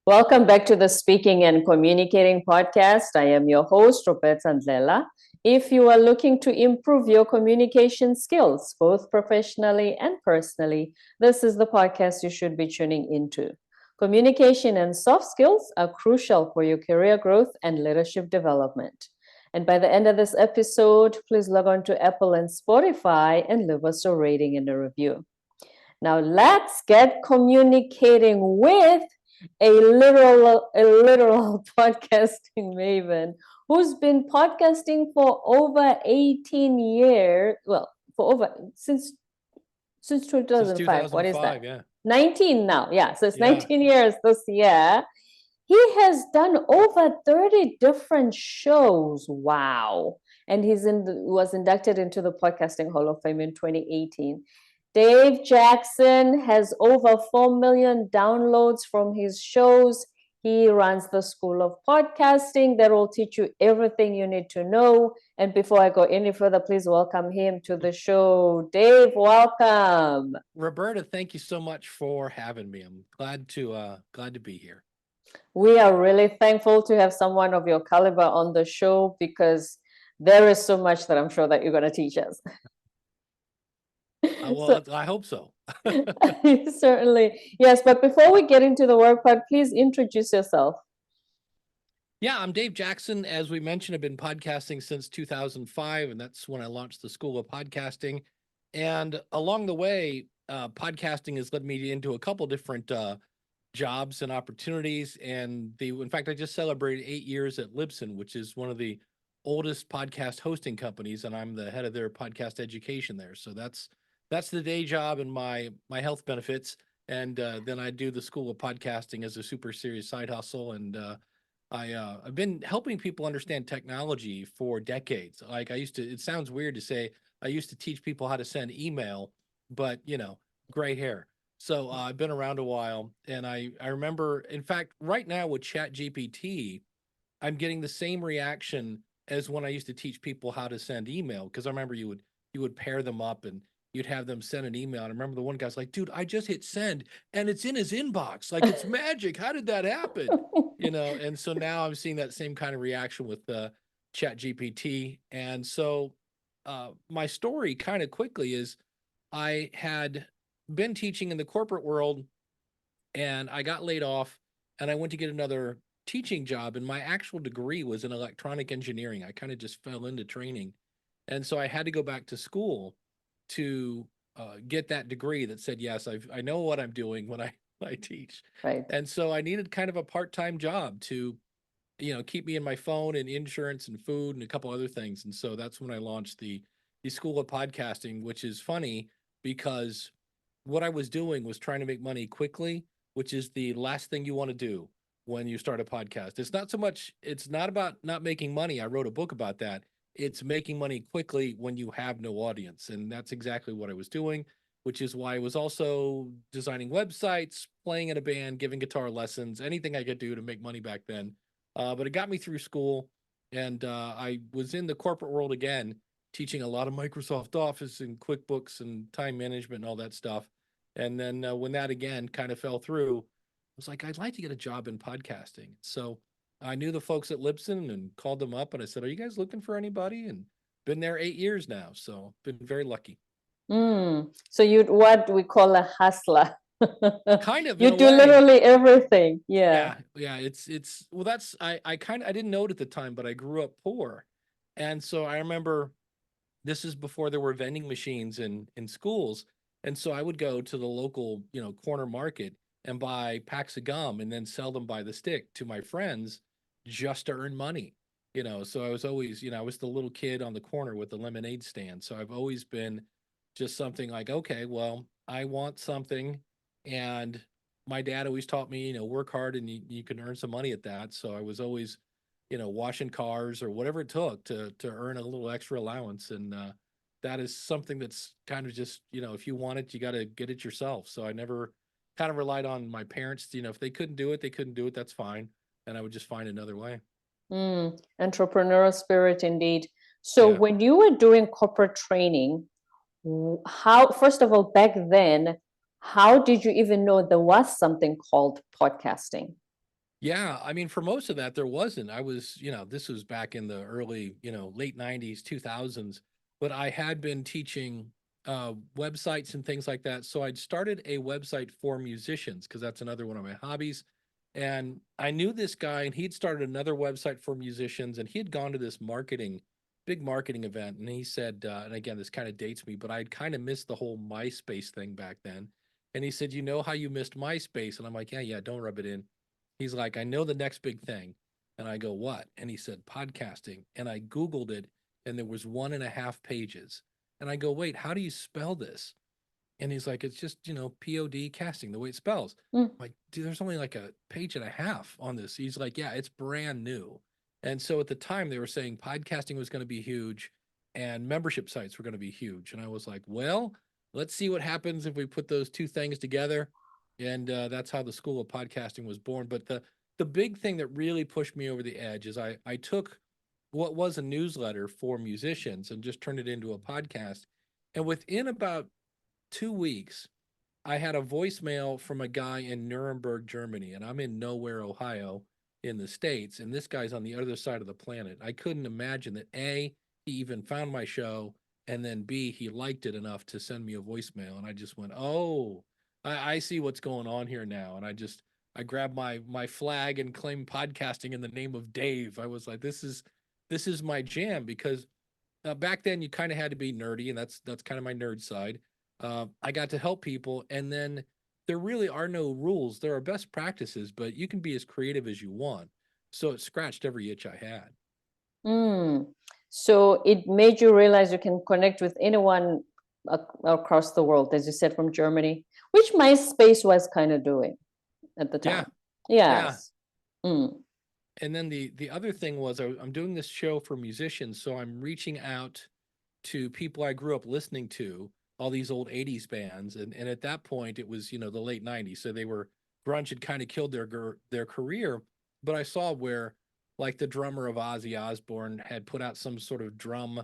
Welcome back to the Speaking and Communicating podcast. I am your host, Roberta Ndlela. If you are looking to improve your communication skills, both professionally and personally, this is the podcast you should be tuning into. Communication and soft skills are crucial for your career growth and leadership development. And by the end of this episode, please log on to Apple and Spotify and leave us a rating and a review. Now let's get communicating with a literal podcasting maven who's been podcasting for over 18 years. Well, for over since 2005. What is that? Yeah. 19 now. Yeah, so it's Yeah. 19 years this year. He has done over 30 different shows. Wow. And was inducted into the Podcasting Hall of Fame in 2018. Dave Jackson has over 4 million downloads from his shows. He runs the School of Podcasting that will teach you everything you need to know. And before I go any further, please welcome him to the show. Dave, welcome. Roberta, thank you so much for having me. I'm glad to be here. We are really thankful to have someone of your caliber on the show because there is so much that I'm sure that you're going to teach us. I hope so. Certainly. Yes, but before we get into the work part, please introduce yourself. Yeah, I'm Dave Jackson. As we mentioned, I've been podcasting since 2005, and that's when I launched the School of Podcasting. And along the way, podcasting has led me into a couple different jobs and opportunities. And in fact, I just celebrated 8 years at Libsyn, which is one of the oldest podcast hosting companies, and I'm the head of their podcast education there. So that's the day job and my health benefits. And then I do the School of Podcasting as a super serious side hustle. And I've been helping people understand technology for decades. Like it sounds weird to say I used to teach people how to send email, but gray hair. So I've been around a while, and I remember, in fact, right now with ChatGPT, I'm getting the same reaction as when I used to teach people how to send email. Because I remember you would pair them up and you'd have them send an email. And I remember the one guy's like, dude, I just hit send and it's in his inbox. Like, it's magic. How did that happen? And so now I'm seeing that same kind of reaction with ChatGPT. And so my story kind of quickly is I had been teaching in the corporate world and I got laid off and I went to get another teaching job, and my actual degree was in electronic engineering. I kind of just fell into training. And so I had to go back to school to get that degree that said, yes, I know what I'm doing when I teach. Right. And so I needed kind of a part-time job to, keep me in my phone and insurance and food and a couple other things. And so that's when I launched the School of Podcasting, which is funny because what I was doing was trying to make money quickly, which is the last thing you want to do when you start a podcast. It's not about not making money. I wrote a book about that. It's making money quickly when you have no audience. And that's exactly what I was doing, which is why I was also designing websites, playing in a band, giving guitar lessons, anything I could do to make money back then. But it got me through school, and I was in the corporate world again, teaching a lot of Microsoft Office and QuickBooks and time management and all that stuff. And then when that again kind of fell through, I was like, I'd like to get a job in podcasting. So I knew the folks at Libsyn and called them up and I said, are you guys looking for anybody? And been there 8 years now. So been very lucky. So you're what we call a hustler. Kind of. You do literally everything. Yeah. It's well, I didn't know it at the time, but I grew up poor. And so I remember this is before there were vending machines in schools. And so I would go to the local, corner market and buy packs of gum and then sell them by the stick to my friends just to earn money. So I was always, I was the little kid on the corner with the lemonade stand. So I've always been just something like, okay, well, I want something. And my dad always taught me, work hard and you can earn some money at that. So I was always, washing cars or whatever it took to earn a little extra allowance. And that is something that's kind of just, if you want it, you got to get it yourself. So I never kind of relied on my parents. If they couldn't do it, that's fine. And I would just find another way. Entrepreneurial spirit indeed. So when you were doing corporate training, first of all, back then, how did you even know there was something called podcasting? Yeah, I mean, for most of that, there wasn't. I was, this was back in the early, late 90s, 2000s, but I had been teaching websites and things like that. So I'd started a website for musicians because that's another one of my hobbies. And I knew this guy, and he'd started another website for musicians, and he had gone to this big marketing event. And he said, and again, this kind of dates me, but I'd kind of missed the whole MySpace thing back then. And he said, "You know how you missed MySpace?" And I'm like, yeah, don't rub it in. He's like, "I know the next big thing." And I go, "What?" And he said, "Podcasting." And I Googled it, and there was 1.5 pages. And I go, "Wait, how do you spell this?" And he's like, "It's just, POD casting, the way it spells." Mm. I'm like, "Dude, there's only like a page and a half on this." He's like, "Yeah, it's brand new." And so at the time they were saying podcasting was going to be huge and membership sites were going to be huge. And I was like, well, let's see what happens if we put those two things together. And that's how the School of Podcasting was born. But the big thing that really pushed me over the edge is I took what was a newsletter for musicians and just turned it into a podcast. And within about 2 weeks, I had a voicemail from a guy in Nuremberg, Germany, and I'm in nowhere, Ohio, in the States, and this guy's on the other side of the planet. I couldn't imagine that A, he even found my show, and then B, he liked it enough to send me a voicemail. And I just went, oh, I see what's going on here now. And I grabbed my flag and claimed podcasting in the name of Dave. I was like, this is my jam because back then you kind of had to be nerdy, and that's kind of my nerd side. I got to help people, and then there really are no rules. There are best practices, but you can be as creative as you want. So it scratched every itch I had. Mm. So it made you realize you can connect with anyone across the world, as you said, from Germany, which MySpace was kind of doing at the Yeah, time. yeah. Yes. Mm. And then the other thing was I'm doing this show for musicians, so I'm reaching out to people I grew up listening to, all these old 80s bands. And at that point, it was, the late 90s. So they were, grunge had kind of killed their career. But I saw where, like, the drummer of Ozzy Osbourne had put out some sort of drum,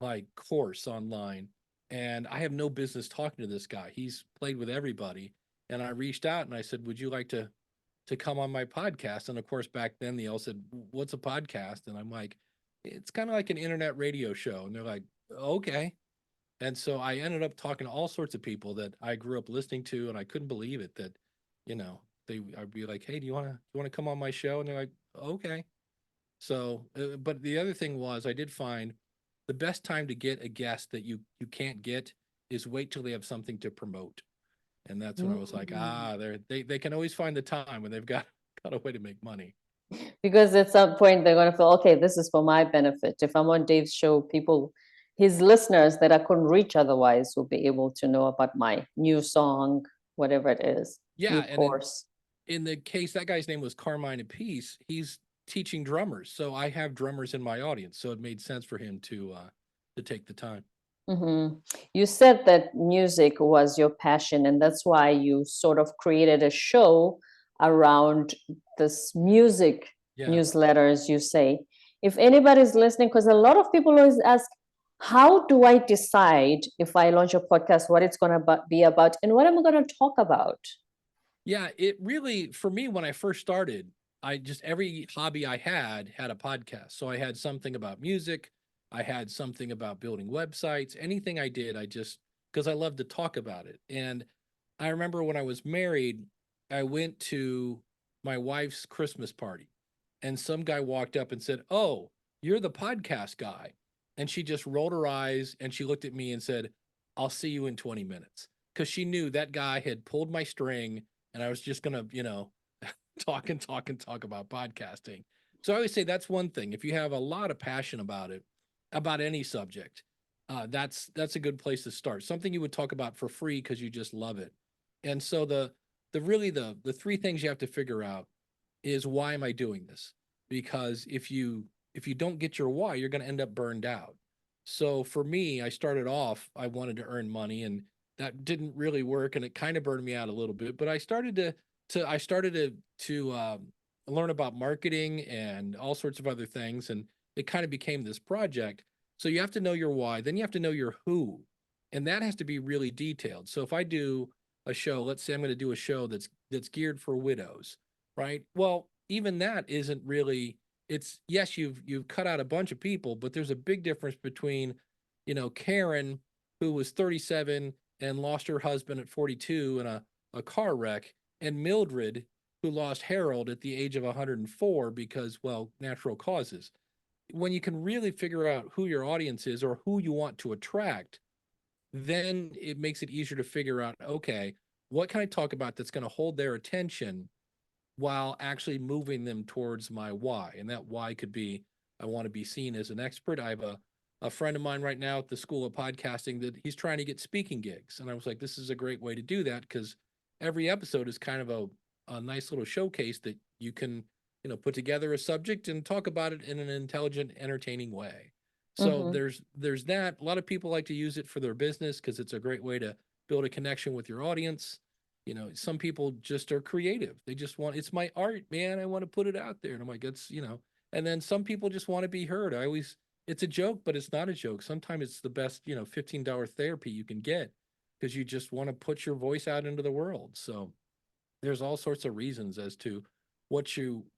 like, course online. And I have no business talking to this guy. He's played with everybody. And I reached out and I said, "Would you like to come on my podcast?" And of course, back then they all said, "What's a podcast?" And I'm like, "It's kind of like an internet radio show." And they're like, "Okay." And so I ended up talking to all sorts of people that I grew up listening to, and I couldn't believe it that, I'd be like, "Hey, do you want to come on my show?" And they're like, "Okay." So, but the other thing was, I did find the best time to get a guest that you can't get is wait till they have something to promote. And that's when I was like, Mm. they can always find the time when they've got a way to make money. Because at some point they're going to feel, okay, this is for my benefit. If I'm on Dave's show, people, his listeners that I couldn't reach otherwise will be able to know about my new song, whatever it is, new Yeah, and course. in the case, that guy's name was Carmine Apiece. He's teaching drummers, so I have drummers in my audience, so it made sense for him to take the time. Hmm. You said that music was your passion, and that's why you sort of created a show around this music Yeah. newsletter, as you say. If anybody's listening, because a lot of people always ask, how do I decide if I launch a podcast, what it's going to be about, and what am I going to talk about? Yeah, it really, for me, when I first started, every hobby I had a podcast. So I had something about music, I had something about building websites, anything I did, because I love to talk about it. And I remember when I was married, I went to my wife's Christmas party, and some guy walked up and said, "Oh, you're the podcast guy." And she just rolled her eyes and she looked at me and said, "I'll see you in 20 minutes." Because she knew that guy had pulled my string and I was just going to, talk and talk and talk about podcasting. So I always say that's one thing. If you have a lot of passion about it, about any subject, that's a good place to start. Something you would talk about for free because you just love it. And so the three things you have to figure out is, why am I doing this? Because if you don't get your why, you're going to end up burned out. So for me, I started off, I wanted to earn money, and that didn't really work, and it kind of burned me out a little bit. But I started to learn about marketing and all sorts of other things, and it kind of became this project. So you have to know your why, then you have to know your who, and that has to be really detailed. So if I do a show, let's say I'm going to do a show that's geared for widows, right? Well, even that isn't really, it's, yes, you've cut out a bunch of people, but there's a big difference between, Karen, who was 37 and lost her husband at 42 in a car wreck, and Mildred, who lost Harold at the age of 104 because, well, natural causes. When you can really figure out who your audience is or who you want to attract, then it makes it easier to figure out, okay, what can I talk about that's going to hold their attention while actually moving them towards my why? And that why could be, I want to be seen as an expert. I have a friend of mine right now at the School of Podcasting that he's trying to get speaking gigs. And I was like, this is a great way to do that, because every episode is kind of a nice little showcase that you can, put together a subject and talk about it in an intelligent, entertaining way. So Mm-hmm. there's that. A lot of people like to use it for their business because it's a great way to build a connection with your audience. Some people just are creative. They just want, it's my art, man. I want to put it out there. And I'm like, and then some people just want to be heard. It's a joke, but it's not a joke. Sometimes it's the best, $15 therapy you can get, because you just want to put your voice out into the world. So there's all sorts of reasons as to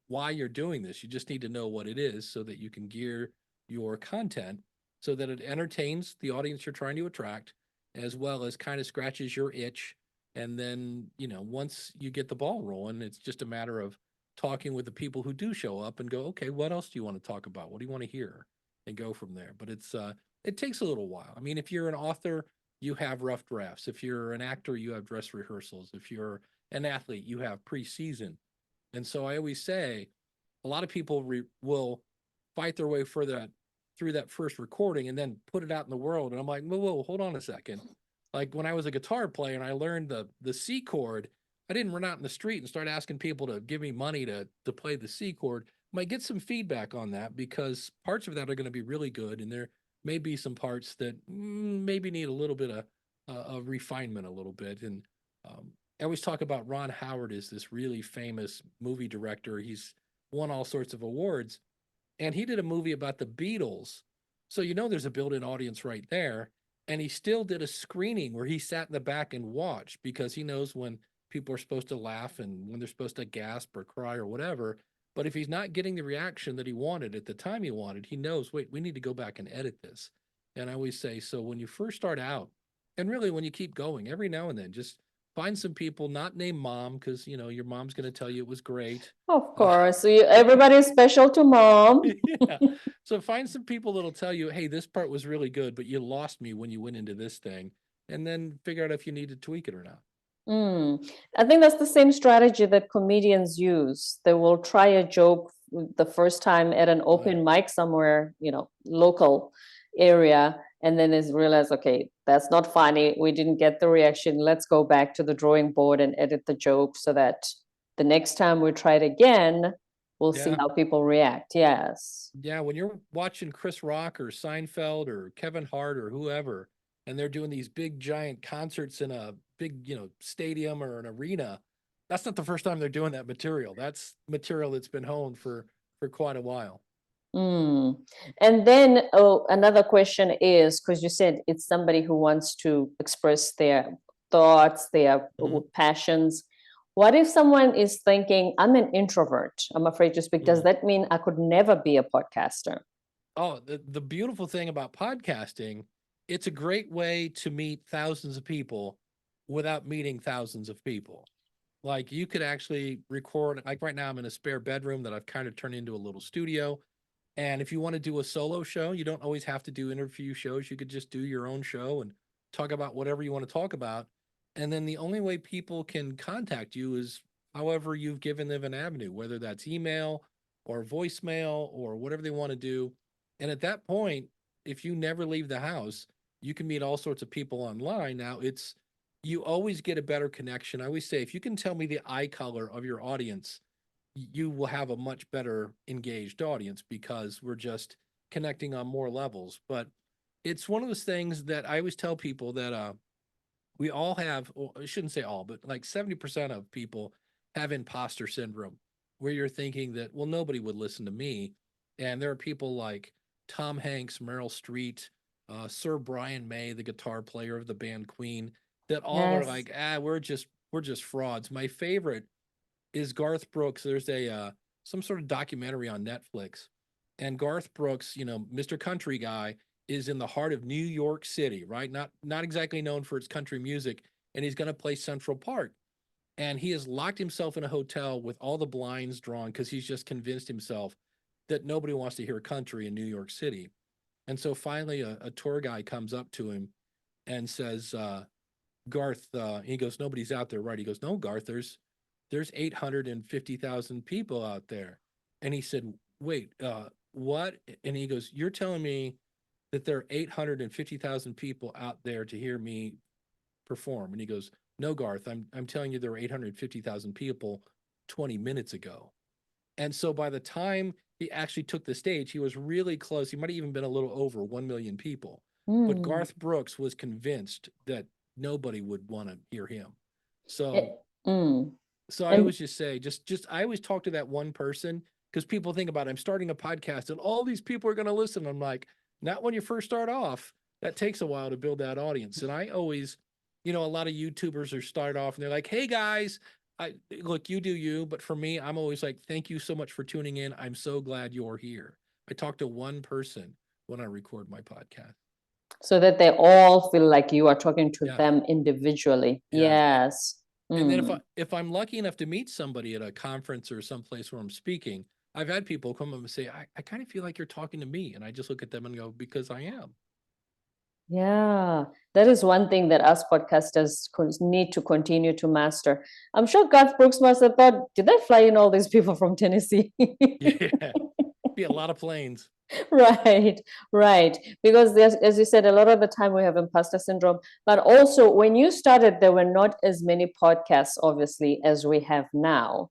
why you're doing this. You just need to know what it is so that you can gear your content so that it entertains the audience you're trying to attract, as well as kind of scratches your itch. And then, once you get the ball rolling, it's just a matter of talking with the people who do show up and go, okay, what else do you want to talk about? What do you want to hear? And go from there. But it takes a little while. I mean, if you're an author, you have rough drafts. If you're an actor, you have dress rehearsals. If you're an athlete, you have preseason. And so I always say, a lot of people will fight their way through that first recording and then put it out in the world. And I'm like, whoa, hold on a second. Like when I was a guitar player and I learned the C chord, I didn't run out in the street and start asking people to give me money to play the C chord. I might get some feedback on that, because parts of that are going to be really good, and there may be some parts that maybe need a little bit of refinement, a little bit. And I always talk about Ron Howard as this really famous movie director. He's won all sorts of awards, and he did a movie about the Beatles. So there's a built-in audience right there. And he still did a screening where he sat in the back and watched, because he knows when people are supposed to laugh and when they're supposed to gasp or cry or whatever. But if he's not getting the reaction that he wanted at the time he wanted, he knows, wait, we need to go back and edit this. And I always say, so when you first start out, and really when you keep going, every now and then, just find some people, not name mom, because your mom's going to tell you it was great. Of course, everybody's special to mom. Yeah. So find some people that'll tell you, hey, this part was really good, but you lost me when you went into this thing. And then figure out if you need to tweak it or not. I think that's the same strategy that comedians use. They will try a joke the first time at an open mic somewhere, local area, and then is realize, okay, that's not funny. We didn't get the reaction. Let's go back to the drawing board and edit the joke so that the next time we try it again, we'll see Yeah. how people react. Yes. Yeah. When you're watching Chris Rock or Seinfeld or Kevin Hart or whoever, and they're doing these big giant concerts in a big, stadium or an arena, that's not the first time they're doing that material. That's material that's been honed for quite a while. And then another question is, because you said it's somebody who wants to express their thoughts, their passions. What if someone is thinking, I'm an introvert, I'm afraid to speak? Does that mean I could never be a podcaster? Oh, the beautiful thing about podcasting, it's a great way to meet thousands of people without meeting thousands of people. Like you could actually record, like right now I'm in a spare bedroom that I've kind of turned into a little studio. And if you want to do a solo show, you don't always have to do interview shows. You could just do your own show and talk about whatever you want to talk about. And then the only way people can contact you is however you've given them an avenue, whether that's email or voicemail or whatever they want to do. And at that point, if you never leave the house, you can meet all sorts of people online. Now, you always get a better connection. I always say, if you can tell me the eye color of your audience, you will have a much better engaged audience, because we're just connecting on more levels. But it's one of those things that I always tell people that we all have, well, I shouldn't say all, but like 70% of people have imposter syndrome, where you're thinking that, well, nobody would listen to me. And there are people like Tom Hanks, Meryl Streep, Sir Brian May, the guitar player of the band Queen, that all are Yes. like, we're just frauds. My favorite is Garth Brooks. There's a some sort of documentary on Netflix. And Garth Brooks, Mr. Country Guy, is in the heart of New York City, right? Not exactly known for its country music, and he's going to play Central Park. And he has locked himself in a hotel with all the blinds drawn because he's just convinced himself that nobody wants to hear country in New York City. And so finally, a tour guy comes up to him and says, Garth, he goes, nobody's out there, right? He goes, no, Garth, there's 850,000 people out there. And he said, wait, what? And he goes, you're telling me that there are 850,000 people out there to hear me perform? And he goes, no, Garth, I'm telling you there were 850,000 people 20 minutes ago. And so by the time he actually took the stage, he was really close. He might have even been a little over 1 million people. But Garth Brooks was convinced that nobody would want to hear him. So so I always just say, I always talk to that one person, because people think about, I'm starting a podcast and all these people are going to listen. I'm like, not when you first start off. That takes a while to build that audience. And I always, a lot of YouTubers are start off and they're like, hey guys, look, you do you. But for me, I'm always like, thank you so much for tuning in. I'm so glad you're here. I talk to one person when I record my podcast. So that they all feel like you are talking to them individually. Yes. And then if I'm lucky enough to meet somebody at a conference or someplace where I'm speaking, I've had people come up and say, I kind of feel like you're talking to me. And I just look at them and go, because I am. Yeah, that is one thing that us podcasters need to continue to master. I'm sure Garth Brooks must have thought, did they fly in all these people from Tennessee? Yeah, be a lot of planes. Right. Because there's, as you said, a lot of the time we have imposter syndrome. But also, when you started, there were not as many podcasts, obviously, as we have now.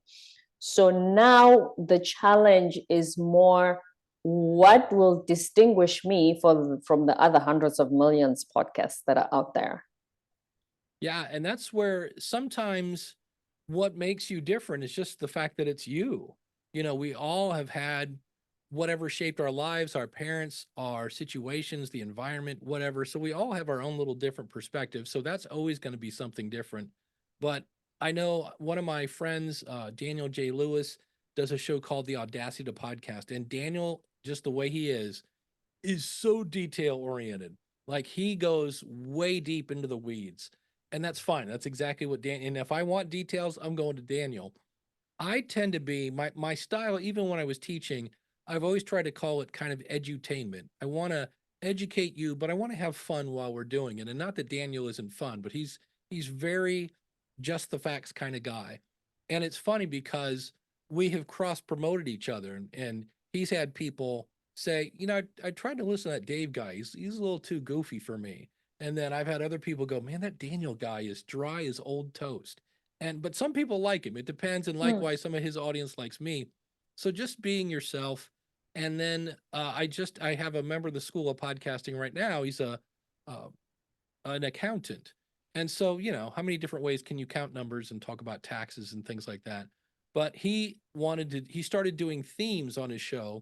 So now the challenge is more, what will distinguish me from the other hundreds of millions podcasts that are out there? Yeah, and that's where sometimes what makes you different is just the fact that it's you. We all have had whatever shaped our lives, our parents, our situations, the environment, whatever. So we all have our own little different perspectives. So that's always going to be something different. But I know one of my friends, Daniel J. Lewis, does a show called The Audacity to Podcast. And Daniel, just the way he is so detail oriented. Like he goes way deep into the weeds. And that's fine. That's exactly what Dan. And if I want details, I'm going to Daniel. I tend to be my style, even when I was teaching, I've always tried to call it kind of edutainment. I want to educate you, but I want to have fun while we're doing it. And not that Daniel isn't fun, but he's very just the facts kind of guy. And it's funny because we have cross promoted each other, and he's had people say, I tried to listen to that Dave guy. He's a little too goofy for me. And then I've had other people go, man, that Daniel guy is dry as old toast. But some people like him. It depends. And likewise, some of his audience likes me. So just being yourself. And then I have a member of the School of Podcasting right now. He's an accountant. And so, how many different ways can you count numbers and talk about taxes and things like that? But he started doing themes on his show.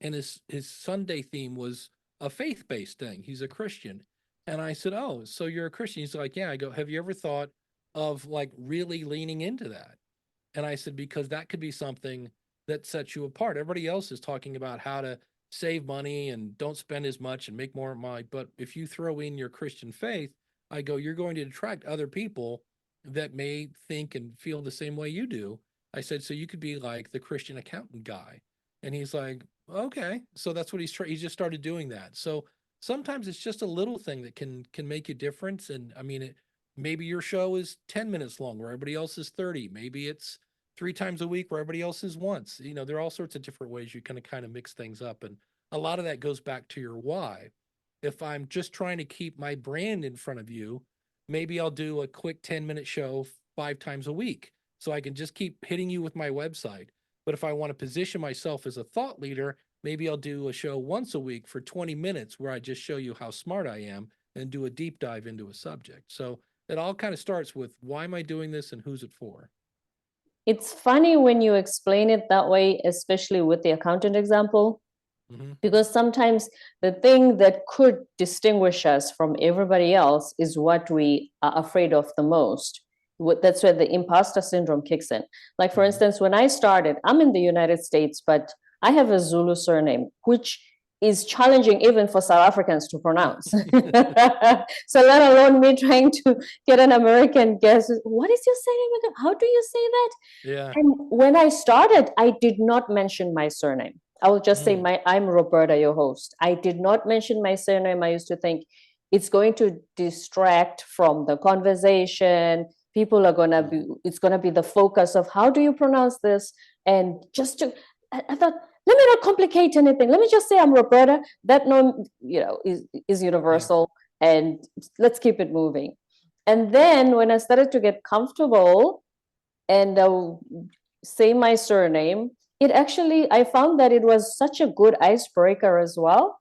And his Sunday theme was a faith-based thing. He's a Christian. And I said, oh, so you're a Christian? He's like, yeah. I go, have you ever thought of like really leaning into that? And I said, because that could be something that sets you apart. Everybody else is talking about how to save money and don't spend as much and make more money. But if you throw in your Christian faith, I go, you're going to attract other people that may think and feel the same way you do. I said, so you could be like the Christian accountant guy. And he's like, okay. So that's what he just started doing that. So sometimes it's just a little thing that can make a difference. And I mean, maybe your show is 10 minutes long where everybody else is 30. Maybe it's 3 times a week where everybody else is once. There are all sorts of different ways you can kind of mix things up. And a lot of that goes back to your why. If I'm just trying to keep my brand in front of you, maybe I'll do a quick 10-minute show 5 times a week so I can just keep hitting you with my website. But if I want to position myself as a thought leader, maybe I'll do a show once a week for 20 minutes where I just show you how smart I am and do a deep dive into a subject. So it all kind of starts with, why am I doing this and who's it for? It's funny when you explain it that way, especially with the accountant example, because sometimes the thing that could distinguish us from everybody else is what we are afraid of the most. That's where the imposter syndrome kicks in. Like, for Mhm. instance, when I started, I'm in the United States, but I have a Zulu surname, which is challenging even for South Africans to pronounce. So let alone me trying to get an American guess, what is your surname again? How do you say that? Yeah. And when I started, I did not mention my surname. I will just say Mm. I'm Roberta, your host. I did not mention my surname. I used to think it's going to distract from the conversation. People are gonna be, it's gonna be the focus of how do you pronounce this? And just to, I thought, let me not complicate anything. Let me just say I'm Roberta. That no, is Yeah. universal, and let's keep it moving. And then when I started to get comfortable and say my surname, it actually, I found that it was such a good icebreaker as well.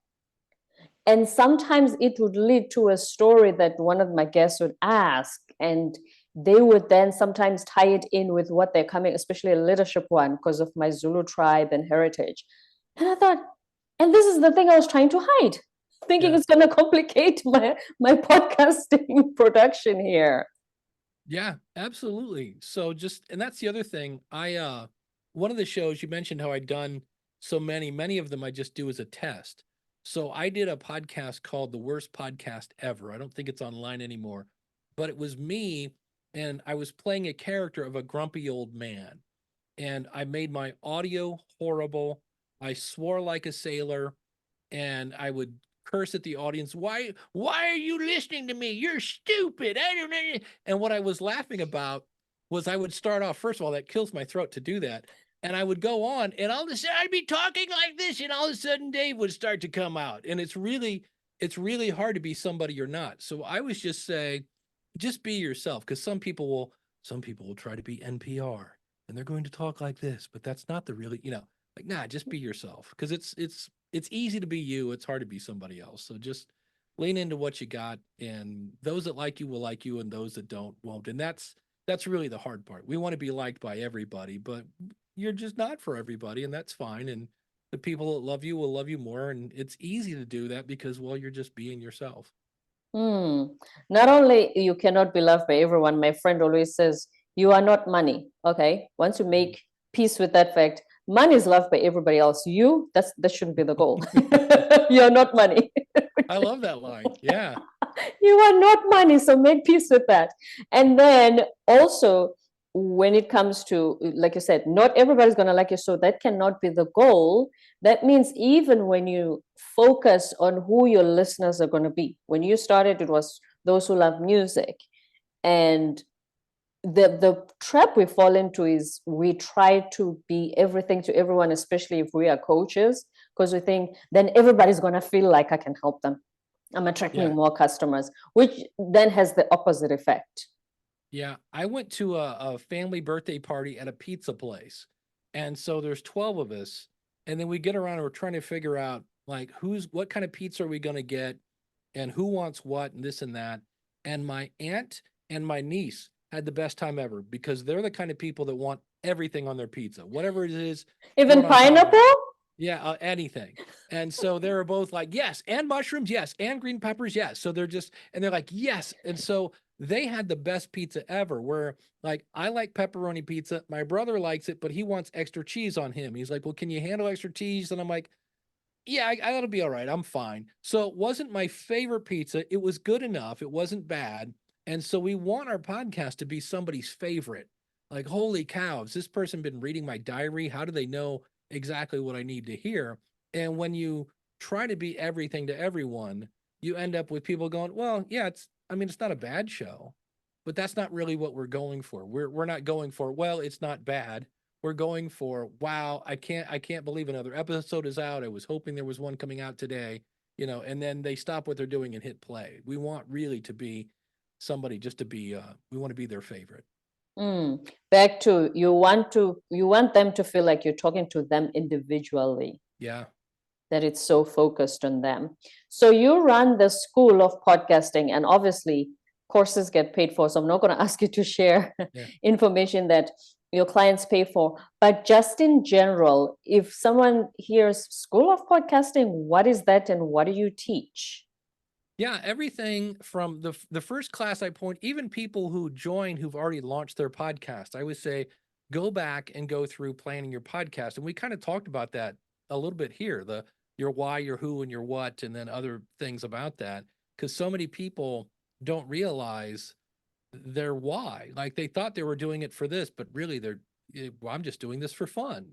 And sometimes it would lead to a story that one of my guests would ask, and they would then sometimes tie it in with what they're coming, especially a leadership one, because of my Zulu tribe and heritage. And I thought, and this is the thing I was trying to hide, thinking Yeah. it's going to complicate my podcasting production here. Yeah, absolutely. So just, and that's the other thing. One of the shows you mentioned how I'd done so many of them I just do as a test. So I did a podcast called The Worst Podcast Ever. I don't think it's online anymore, but it was me and I was playing a character of a grumpy old man. And I made my audio horrible. I swore like a sailor and I would curse at the audience. Why are you listening to me? You're stupid. I don't know. And what I was laughing about was I would start off, first of all, that kills my throat to do that. And I would go on and all of a sudden I'd be talking like this, and all of a sudden Dave would start to come out. And it's really hard to be somebody you're not. So I was just saying, just be yourself, because some people will try to be NPR and they're going to talk like this, but that's not the really, like, nah, just be yourself, because it's easy to be you. It's hard to be somebody else. So just lean into what you got, and those that like you will like you, and those that don't won't. And that's really the hard part. We want to be liked by everybody, but you're just not for everybody, and that's fine. And the people that love you will love you more, and it's easy to do that because, well, you're just being yourself. Hmm. Not only you cannot be loved by everyone, my friend always says, you are not money. Okay. Once you make peace with that fact, money is loved by everybody else. That shouldn't be the goal. You're not money. I love that line. Yeah. You are not money, so make peace with that. And then also, when it comes to, like you said, not everybody's going to like you, so that cannot be the goal. That means even when you focus on who your listeners are going to be, when you started, it was those who love music. And the trap we fall into is we try to be everything to everyone, especially if we are coaches, because we think then everybody's going to feel like I can help them. I'm attracting Yeah. more customers, which then has the opposite effect. Yeah, I went to a family birthday party at a pizza place. And so there's 12 of us. And then we get around and we're trying to figure out, like, what kind of pizza are we going to get and who wants what and this and that. And my aunt and my niece had the best time ever, because they're the kind of people that want everything on their pizza. Whatever it is, throw Even it on top of it. pineapple? Yeah, anything. And so they were both like, yes, and mushrooms, yes, and green peppers, yes. So they're like, yes. And so they had the best pizza ever, where, like, I like pepperoni pizza. My brother likes it, but he wants extra cheese on him. He's like, well, can you handle extra cheese? And I'm like, yeah, I ought to be all right. I'm fine. So it wasn't my favorite pizza. It was good enough. It wasn't bad. And so we want our podcast to be somebody's favorite. Like, holy cow, has this person been reading my diary? How do they know exactly what I need to hear? And when you try to be everything to everyone, you end up with people going, well, yeah, it's not a bad show, but that's not really what we're going for. We're not going for, well, it's not bad. We're going for, wow, I can't believe another episode is out. I was hoping there was one coming out today, and then they stop what they're doing and hit play. We want really to be somebody, just to be we want to be their favorite. Back to, you want them to feel like you're talking to them individually, Yeah. that it's so focused on them. So you run the School of Podcasting, and obviously courses get paid for. So I'm not going to ask you to share Yeah. information that your clients pay for. But just in general, if someone hears School of Podcasting, what is that and what do you teach? Yeah, everything from the first class I point, even people who join who've already launched their podcast, I would say go back and go through planning your podcast. And we kind of talked about that a little bit here, the your why, your who, and your what, and then other things about that. Because so many people don't realize their why. Like they thought they were doing it for this, but really well, I'm just doing this for fun,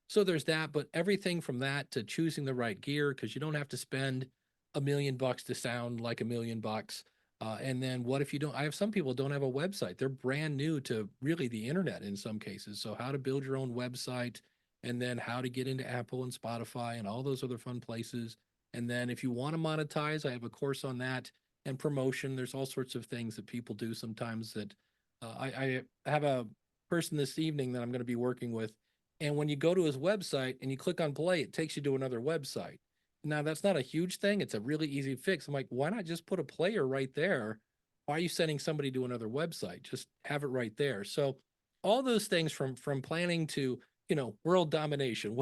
so there's that, but everything from that to choosing the right gear, because you don't have to spend $1 million to sound like $1 million. And then what if you don't? I have some people don't have a website. They're brand new to really the internet in some cases. So how to build your own website, and then how to get into Apple and Spotify and all those other fun places. And then if you want to monetize, I have a course on that and promotion. There's all sorts of things that people do sometimes that I have a person this evening that I'm going to be working with. And when you go to his website and you click on play, it takes you to another website. Now, that's not a huge thing. It's a really easy fix. I'm like, why not just put a player right there? Why are you sending somebody to another website? Just have it right there. So all those things from planning to, world domination,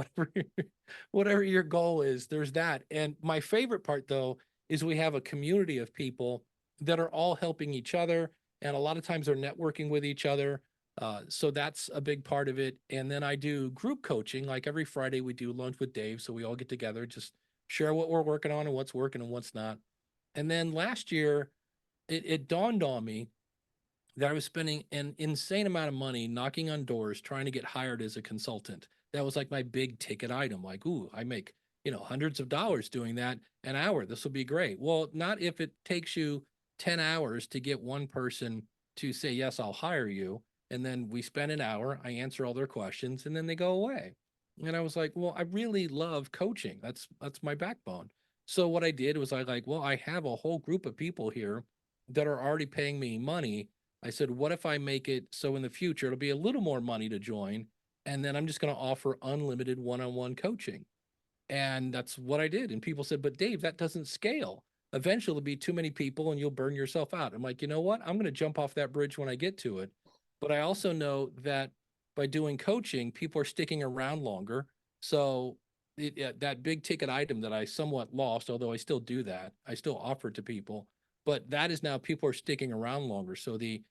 whatever your goal is, there's that. And my favorite part though is we have a community of people that are all helping each other. And a lot of times they're networking with each other. So that's a big part of it. And then I do group coaching. Like every Friday, we do lunch with Dave. So we all get together, just share what we're working on and what's working and what's not. And then last year, it dawned on me that I was spending an insane amount of money knocking on doors trying to get hired as a consultant. That was like my big ticket item. Like, ooh, I make, hundreds of dollars doing that an hour. This will be great. Well, not if it takes you 10 hours to get one person to say, yes, I'll hire you. And then we spend an hour, I answer all their questions, and then they go away. And I was like, well, I really love coaching. That's my backbone. So what I did was I like, well, I have a whole group of people here that are already paying me money. I said, what if I make it so in the future it'll be a little more money to join? And then I'm just going to offer unlimited one on one coaching. And that's what I did. And people said, but Dave, that doesn't scale. Eventually, it'll be too many people and you'll burn yourself out. I'm like, you know what? I'm going to jump off that bridge when I get to it. But I also know that by doing coaching, people are sticking around longer. So that big ticket item that I somewhat lost, although I still do that, I still offer it to people. But that is now people are sticking around longer. So the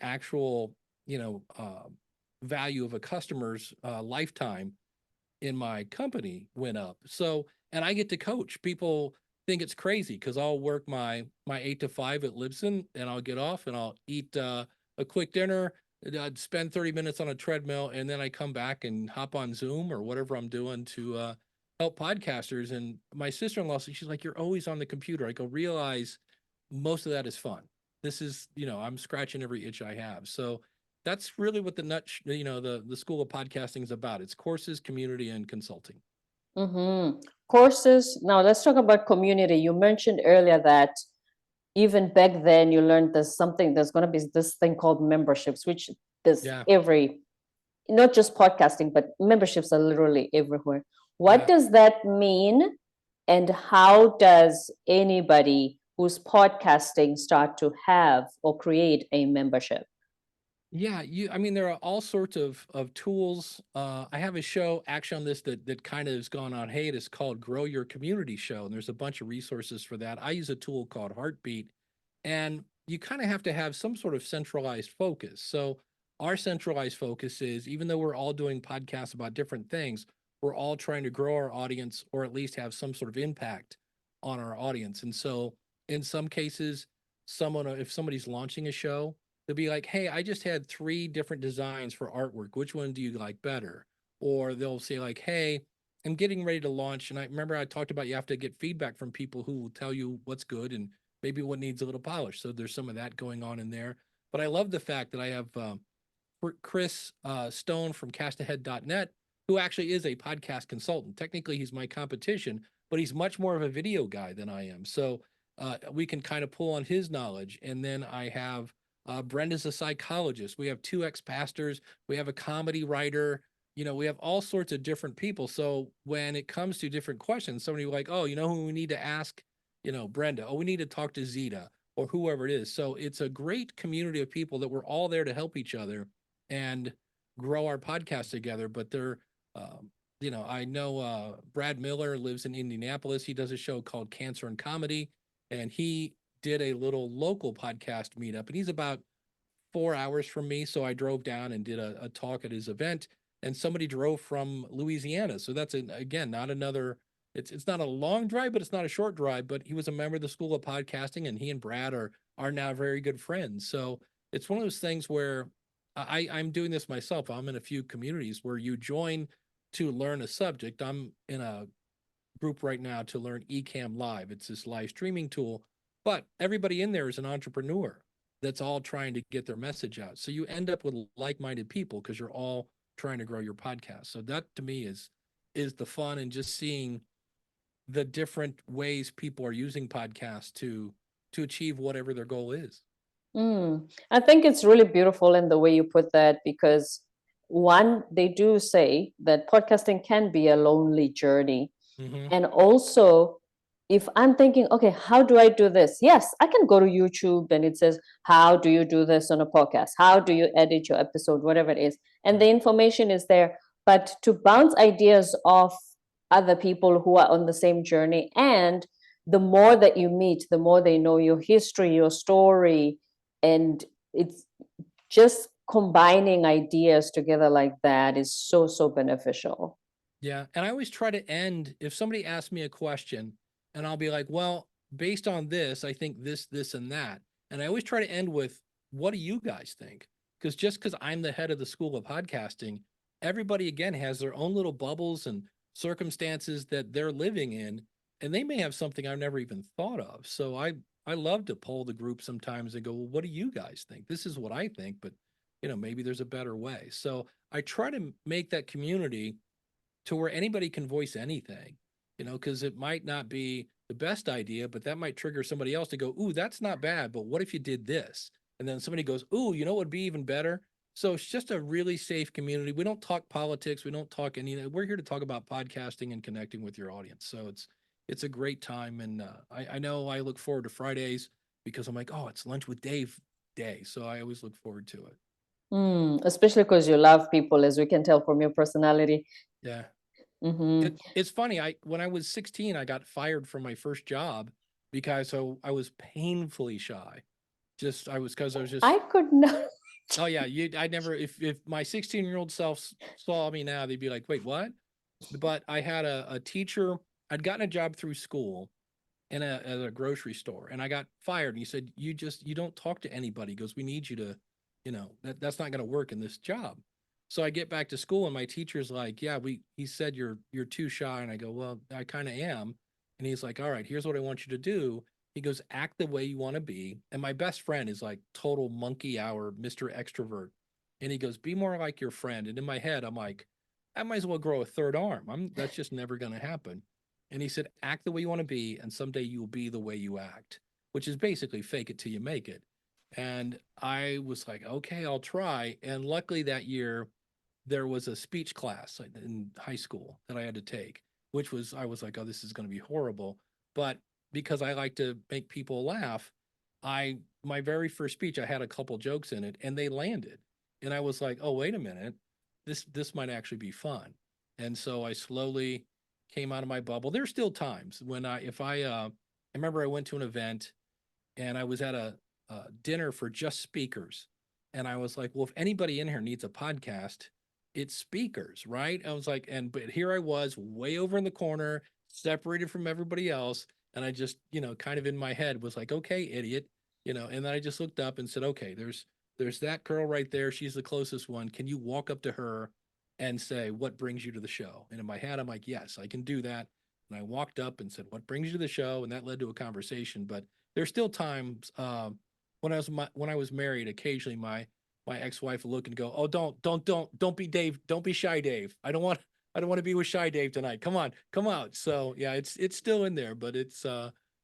actual you know uh, value of a customer's lifetime in my company went up. So, and I get to coach. People think it's crazy because I'll work my 8 to 5 at Libsyn, and I'll get off and I'll eat a quick dinner. I'd spend 30 minutes on a treadmill, and then I come back and hop on Zoom or whatever I'm doing to help podcasters. And my sister-in-law said, she's like, "You're always on the computer." I go, realize most of that is fun. This is, I'm scratching every itch I have. So that's really what the School of Podcasting is about. It's courses, community, and consulting. Mm-hmm. Courses. Now let's talk about community. You mentioned earlier that even back then you learned there's going to be this thing called memberships, which is Yeah, not just podcasting, but memberships are literally everywhere. What yeah. does that mean? And how does anybody who's podcasting start to have or create a membership? Yeah, I mean there are all sorts of tools. I have a show actually on this that kind of has gone on hiatus called Grow Your Community Show, and there's a bunch of resources for that. I use a tool called Heartbeat, and you kind of have to have some sort of centralized focus. So our centralized focus is, even though we're all doing podcasts about different things, we're all trying to grow our audience or at least have some sort of impact on our audience. And so in some cases, if somebody's launching a show, they'll be like, "Hey, I just had 3 different designs for artwork. Which one do you like better?" Or they'll say like, "Hey, I'm getting ready to launch." And I remember I talked about you have to get feedback from people who will tell you what's good and maybe what needs a little polish. So there's some of that going on in there. But I love the fact that I have Chris Stone from castahead.net, who actually is a podcast consultant. Technically, he's my competition, but he's much more of a video guy than I am. So we can kind of pull on his knowledge. And then I have Brenda's a psychologist. We have 2 ex-pastors. We have a comedy writer. We have all sorts of different people. So when it comes to different questions, somebody like, oh, you know who we need to ask? Brenda. Oh, we need to talk to Zeta or whoever it is. So it's a great community of people that we're all there to help each other and grow our podcast together. But I know Brad Miller lives in Indianapolis. He does a show called Cancer and Comedy. and he did a little local podcast meetup, and he's about 4 hours from me. So I drove down and did a talk at his event, and somebody drove from Louisiana. So that's again not another. It's not a long drive, but it's not a short drive. But he was a member of the School of Podcasting, and he and Brad are now very good friends. So it's one of those things where I'm doing this myself. I'm in a few communities where you join to learn a subject. I'm in a group right now to learn Ecamm Live. It's this live streaming tool, but everybody in there is an entrepreneur that's all trying to get their message out. So you end up with like-minded people because you're all trying to grow your podcast. So that to me is the fun, and just seeing the different ways people are using podcasts to achieve whatever their goal is. I think it's really beautiful in the way you put that, because one, they do say that podcasting can be a lonely journey. Mm-hmm. And also, if I'm thinking, okay, how do I do this? Yes, I can go to YouTube and it says, how do you do this on a podcast? How do you edit your episode? Whatever it is. And the information is there. But to bounce ideas off other people who are on the same journey, and the more that you meet, the more they know your history, your story, and it's just combining ideas together like that is so, so beneficial. Yeah. And I always try to end, if somebody asks me a question, and I'll be like, well, based on this, I think this, and that. And I always try to end with, what do you guys think? Because just because I'm the head of the School of Podcasting, everybody again has their own little bubbles and circumstances that they're living in, and they may have something I've never even thought of. So I love to poll the group sometimes and go, well, what do you guys think? This is what I think, but maybe there's a better way. So I try to make that community to where anybody can voice anything, because it might not be the best idea, but that might trigger somebody else to go, ooh, that's not bad, but what if you did this? And then somebody goes, ooh, what would be even better? So it's just a really safe community. We don't talk politics. We don't talk we're here to talk about podcasting and connecting with your audience. So it's a great time. And I know I look forward to Fridays because I'm like, oh, it's lunch with Dave day. So I always look forward to it. Especially because you love people, as we can tell from your personality. Yeah. Mm-hmm. It's funny. When I was 16, I got fired from my first job because I was painfully shy. I was I just. could not. Oh yeah, I never. If my 16-year-old self saw me now, they'd be like, "Wait, what?" But I had a teacher. I'd gotten a job through school at a grocery store, and I got fired. And he said, you don't talk to anybody." He goes, "We need you to, that's not going to work in this job." So I get back to school, and my teacher's like, "Yeah, he said you're too shy." And I go, "Well, I kind of am." And he's like, "All right, here's what I want you to do." He goes, "Act the way you want to be." And my best friend is like total monkey hour, Mr. Extrovert. And he goes, "Be more like your friend." And in my head, I'm like, I might as well grow a third arm. That's just never going to happen. And he said, act the way you want to be, and someday you will be the way you act, which is basically fake it till you make it. And I was like, okay, I'll try. And luckily that year, there was a speech class in high school that I had to take, I was like, oh, this is going to be horrible. But because I like to make people laugh, my very first speech, I had a couple jokes in it and they landed. And I was like, oh, wait a minute, this might actually be fun. And so I slowly came out of my bubble. There's still times when I remember I went to an event and I was at a dinner for just speakers. And I was like, well, if anybody in here needs a podcast, it's speakers, right? I was like, but here I was way over in the corner, separated from everybody else. And I just, kind of in my head was like, okay, idiot, and then I just looked up and said, okay, there's that girl right there. She's the closest one. Can you walk up to her and say, what brings you to the show? And in my head, I'm like, yes, I can do that. And I walked up and said, what brings you to the show? And that led to a conversation. But there's still times when I was married, occasionally my ex-wife would look and go, oh, don't be Dave. Don't be shy, Dave. I don't want to be with shy Dave tonight. Come on, come out. So yeah, it's still in there, but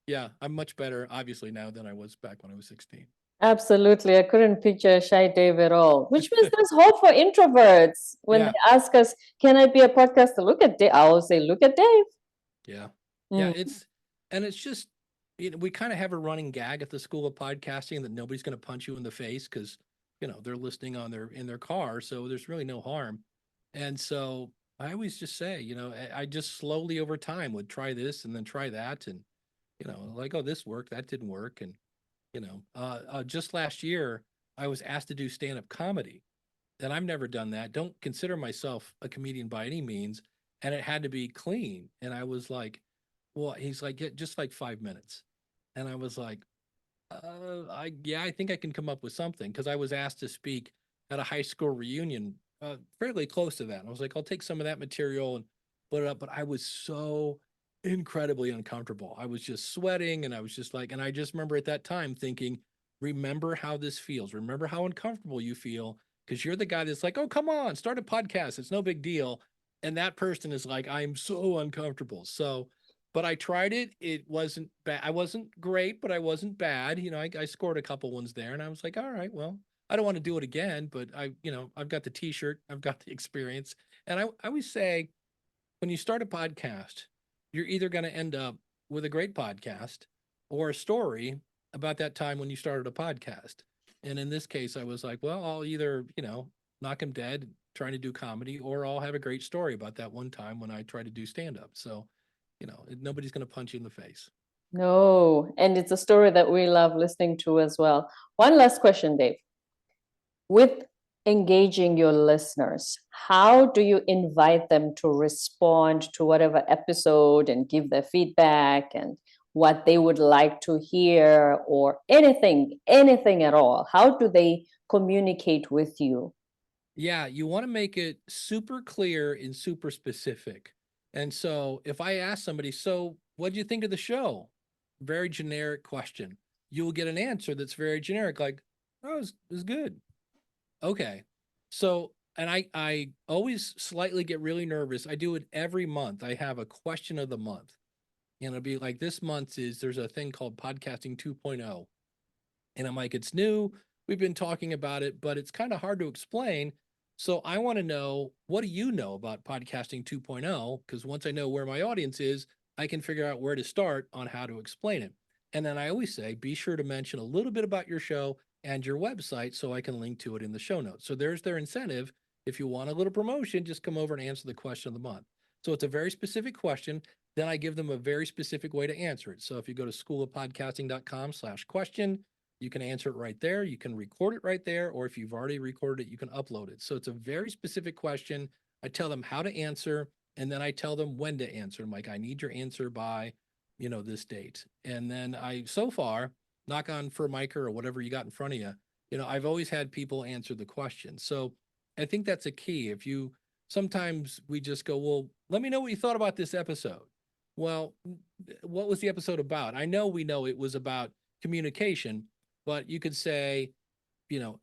yeah, I'm much better obviously now than I was back when I was 16. Absolutely. I couldn't picture a shy Dave at all, which means there's hope for introverts. When Yeah, they ask us, can I be a podcaster? Look at Dave. I will say, look at Dave. yeah, yeah. Mm. It's just we kind of have a running gag at the School of Podcasting that nobody's going to punch you in the face because they're listening in their car, so there's really no harm. And so I always just say, I just slowly over time would try this and then try that, and like, oh, this worked, that didn't work. And, just last year, I was asked to do stand-up comedy, and I've never done that. Don't consider myself a comedian by any means. And it had to be clean. And I was like, well, he's like, just like 5 minutes. And I was like, I think I can come up with something, because I was asked to speak at a high school reunion, fairly close to that. And I was like, I'll take some of that material and put it up. But I was so incredibly uncomfortable. I was just sweating, and I was just like, and I just remember at that time thinking, remember how this feels. Remember how uncomfortable you feel, because you're the guy that's like, oh, come on, start a podcast. It's no big deal. And that person is like, I'm so uncomfortable. So, but I tried it. It wasn't bad. I wasn't great, but I wasn't bad. I scored a couple ones there, and I was like, all right, well, I don't want to do it again, but I've got the t-shirt, I've got the experience. And I always say, when you start a podcast, you're either going to end up with a great podcast or a story about that time when you started a podcast. And in this case, I was like, well, I'll either, knock him dead trying to do comedy, or I'll have a great story about that one time when I tried to do stand up. So, nobody's going to punch you in the face. No, and it's a story that we love listening to as well. One last question, Dave. With engaging your listeners, how do you invite them to respond to whatever episode and give their feedback and what they would like to hear, or anything at all? How do they communicate with you? Yeah, you want to make it super clear and super specific. And so if I ask somebody, so what do you think of the show? Very generic question. You will get an answer that's very generic, like, oh, it was good. Okay. So, and I always slightly get really nervous. I do it every month. I have a question of the month. And it'll be like, this month there's a thing called Podcasting 2.0. And I'm like, it's new. We've been talking about it, but it's kind of hard to explain. So I want to know, what do you know about Podcasting 2.0? Because once I know where my audience is, I can figure out where to start on how to explain it. And then I always say, be sure to mention a little bit about your show and your website so I can link to it in the show notes. So there's their incentive. If you want a little promotion, just come over and answer the question of the month. So it's a very specific question. Then I give them a very specific way to answer it. So if you go to schoolofpodcasting.com/question, you can answer it right there. You can record it right there. Or if you've already recorded it, you can upload it. So it's a very specific question. I tell them how to answer, and then I tell them when to answer. I'm like, I need your answer by, this date. And then so far, knock on Formica or whatever you got in front of you, I've always had people answer the question. So I think that's a key. Sometimes we just go, well, let me know what you thought about this episode. Well, what was the episode about? We know it was about communication, but you could say, do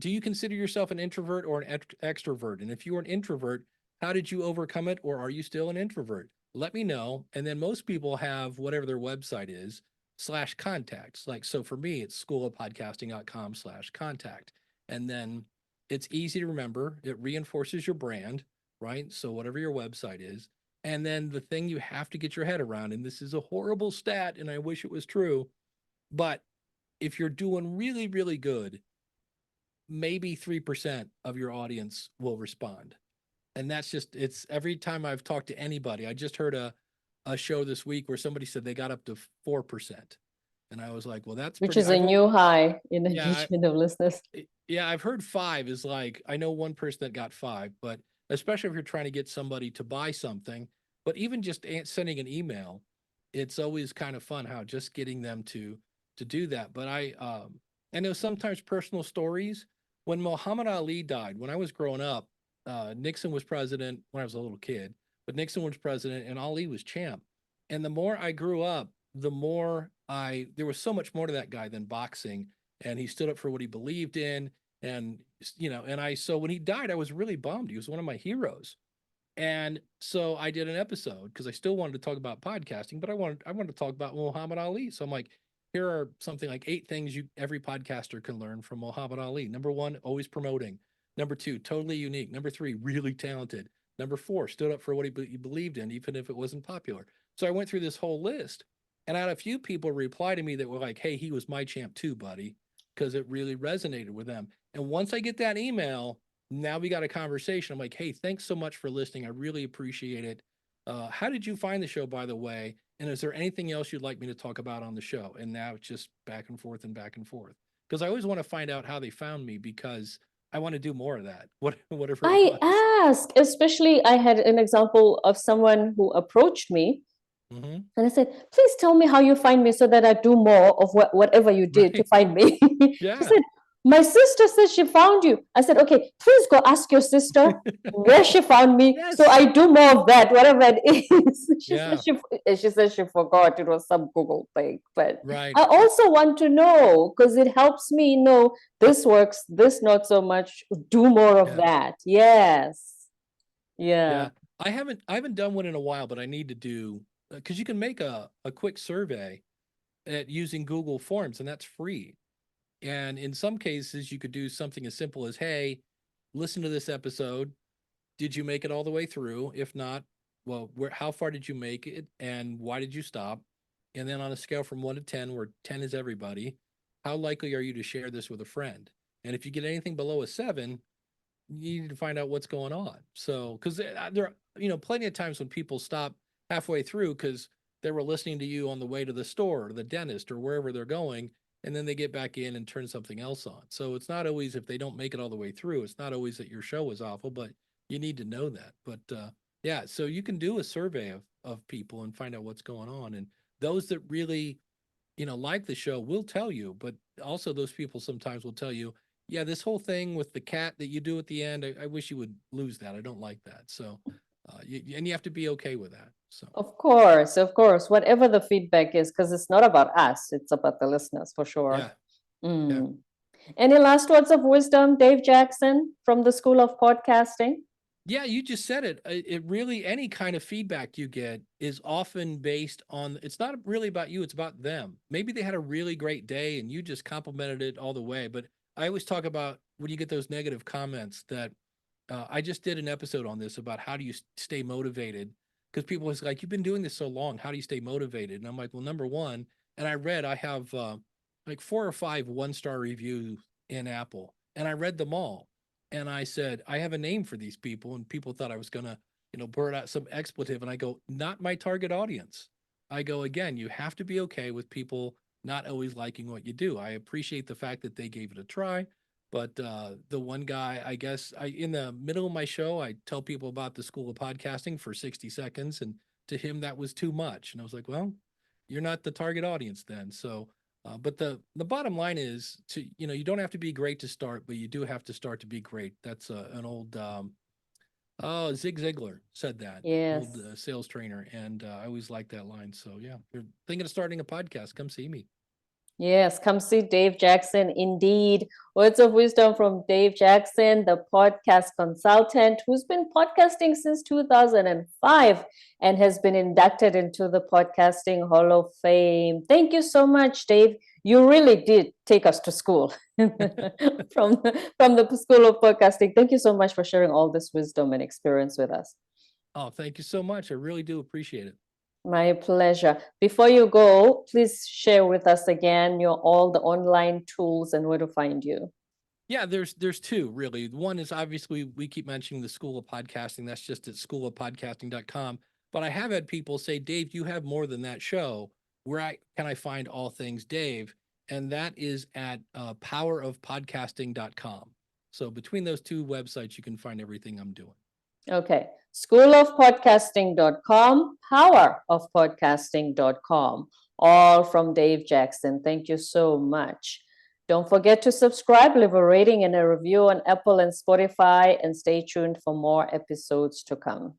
you consider yourself an introvert or an extrovert? And if you were an introvert, how did you overcome it? Or are you still an introvert? Let me know. And then most people have whatever their website is /contacts. Like, so for me, it's schoolofpodcasting.com/contact. And then it's easy to remember. It reinforces your brand, right? So whatever your website is. And then the thing you have to get your head around, and this is a horrible stat, and I wish it was true, but if you're doing really, really good, maybe 3% of your audience will respond. And it's every time I've talked to anybody. I just heard a show this week where somebody said they got up to 4%. And I was like, well, that's Which pretty. is a new high in Yeah, engagement of listeners. yeah, I've heard 5 is like, I know one person that got 5, but especially if you're trying to get somebody to buy something, but even just sending an email, it's always kind of fun how just getting them to do that. But I know sometimes personal stories. When Muhammad Ali died, when I was growing up, Nixon was president when I was a little kid, but Nixon was president and Ali was champ. And the more I grew up, the more there was so much more to that guy than boxing, and he stood up for what he believed in. And so when he died, I was really bummed. He was one of my heroes. And so I did an episode because I still wanted to talk about podcasting, but I wanted to talk about Muhammad Ali. So I'm like, here are something like 8 things every podcaster can learn from Muhammad Ali. Number 1, always promoting. Number 2, totally unique. Number 3, really talented. Number 4, stood up for what he believed in, even if it wasn't popular. So I went through this whole list, and I had a few people reply to me that were like, hey, he was my champ too, buddy, because it really resonated with them. And once I get that email, now we got a conversation. I'm like, hey, thanks so much for listening. I really appreciate it. How did you find the show, by the way? And is there anything else you'd like me to talk about on the show? And now it's just back and forth and back and forth. Because I always want to find out how they found me because I want to do more of that, whatever it I was. ask, especially I had an example of someone who approached me Hmm. and I said, please tell me how you find me so that I do more of whatever you did to Right. find me. She Yeah. said, my sister says she found you. I said, okay, please go ask your sister where she found me so Yes. I do more of that, whatever it is. Yeah. She said she forgot. It was some Google thing. But Right. I also want to know because it helps me know this works, this not so much. Do more of Yeah. that. Yes. Yeah. Yeah. I haven't done one in a while, but I need to do because you can make a quick survey at using Google Forms, and that's free. And in some cases, you could do something as simple as, hey, listen to this episode. Did you make it all the way through? If not, well, how far did you make it and why did you stop? And then on a scale from 1 to 10, where 10 is everybody, how likely are you to share this with a friend? And if you get anything below a 7, you need to find out what's going on. So, because there are, plenty of times when people stop halfway through because they were listening to you on the way to the store or the dentist or wherever they're going, and then they get back in and turn something else on. So it's not always if they don't make it all the way through, it's not always that your show was awful, but you need to know that. But yeah, so you can do a survey of people and find out what's going on, and those that really like the show will tell you, but also those people sometimes will tell you, yeah, this whole thing with the cat that you do at the end, I wish you would lose that. I don't like that. So, and you have to be okay with that. So, Of course, of course. Whatever the feedback is, because it's not about us, it's about the listeners for yeah, sure. yeah. Mm. Any last words of wisdom, Dave Jackson from the School of Podcasting? Yeah, you just said it. It really, any kind of feedback you get is often based on, it's not really about you, it's about them. Maybe they had a really great day and you just complimented it all the way. But I always talk about when you get those negative comments that I just did an episode on this about how do you stay motivated? Because people was like, you've been doing this so long. How do you stay motivated? And I'm like, well, number one, and I have like 4 or 5 1-star reviews in Apple, and I read them all. And I said, I have a name for these people. And people thought I was going to, blurt out some expletive. And I go, not my target audience. I go, again, you have to be okay with people not always liking what you do. I appreciate the fact that they gave it a try. But the one guy, I guess, in the middle of my show, I tell people about the School of Podcasting for 60 seconds, and to him that was too much. And I was like, well, you're not the target audience then. So, but the bottom line is to you don't have to be great to start, but you do have to start to be great. That's an old oh, Zig Ziglar said that, old Yes. sales trainer, and I always like that line. So yeah, if you're thinking of starting a podcast, come see me. Yes, come see Dave Jackson. Indeed. Words of wisdom from Dave Jackson, the podcast consultant who's been podcasting since 2005 and has been inducted into the Podcasting Hall of Fame. Thank you so much, Dave. You really did take us to school from the School of Podcasting. Thank you so much for sharing all this wisdom and experience with us. Oh, thank you so much. I really do appreciate it. My pleasure. Before you go, please share with us again all the online tools and where to find you. Yeah, there's two really. One is obviously we keep mentioning the School of Podcasting. That's just at schoolofpodcasting.com. But I have had people say, Dave, you have more than that show. Can I find all things Dave? And that is at powerofpodcasting.com. So between those two websites, you can find everything I'm doing. Okay. Schoolofpodcasting.com, powerofpodcasting.com, all from Dave Jackson. Thank you so much. Don't forget to subscribe, leave a rating and a review on Apple and Spotify, and stay tuned for more episodes to come.